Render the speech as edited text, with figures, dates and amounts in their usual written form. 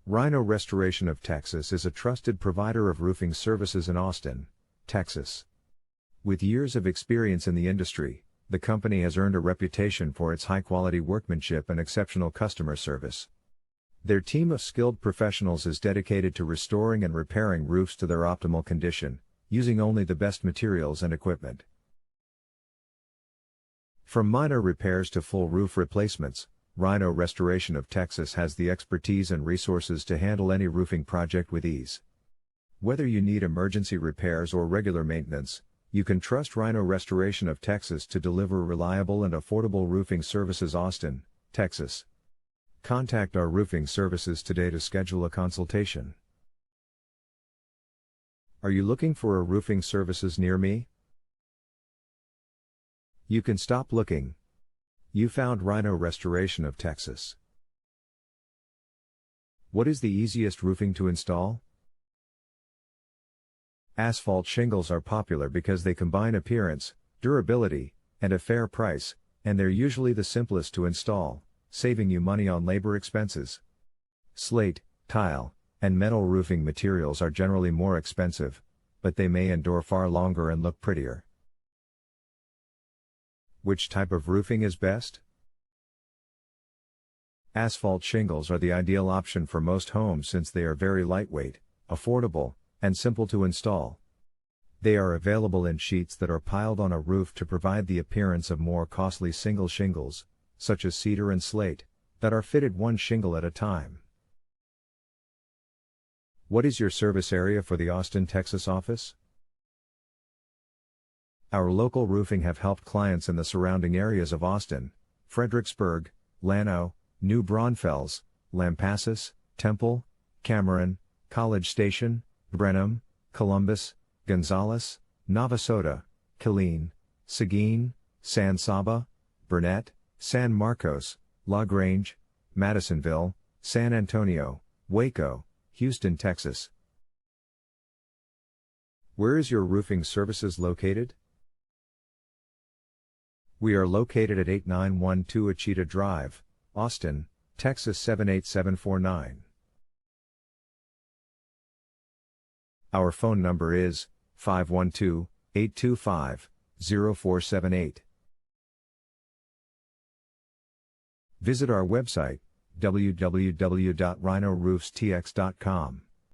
Rhino Restoration of Texas is a trusted provider of roofing services in Austin, Texas. With years of experience in the industry, the company has earned a reputation for its high-quality workmanship and exceptional customer service. Their team of skilled professionals is dedicated to restoring and repairing roofs to their optimal condition, using only the best materials and equipment. From minor repairs to full roof replacements, Rhino Restoration of Texas has the expertise and resources to handle any roofing project with ease. Whether you need emergency repairs or regular maintenance, you can trust Rhino Restoration of Texas to deliver reliable and affordable roofing services. Austin, Texas. Contact our roofing services today to schedule a consultation. Are you looking for a roofing services near me? You can stop looking. You found Rhino Restoration of Texas. What is the easiest roofing to install? Asphalt shingles are popular because they combine appearance, durability, and a fair price, and they're usually the simplest to install, saving you money on labor expenses. Slate, tile, and metal roofing materials are generally more expensive, but they may endure far longer and look prettier. Which type of roofing is best? Asphalt shingles are the ideal option for most homes since they are very lightweight, affordable, and simple to install. They are available in sheets that are piled on a roof to provide the appearance of more costly single shingles, such as cedar and slate, that are fitted one shingle at a time. What is your service area for the Austin, Texas office? Our local roofing have helped clients in the surrounding areas of Austin, Fredericksburg, Llano, New Braunfels, Lampasas, Temple, Cameron, College Station, Brenham, Columbus, Gonzales, Navasota, Killeen, Seguin, Saba, Burnet, San Marcos, Grange, Madisonville, San Antonio, Waco, Houston, Texas. Where is your roofing services located? We are located at 8912 Achita Drive, Austin, Texas 78749. Our phone number is 512-825-0478. Visit our website, www.rhinoroofstx.com.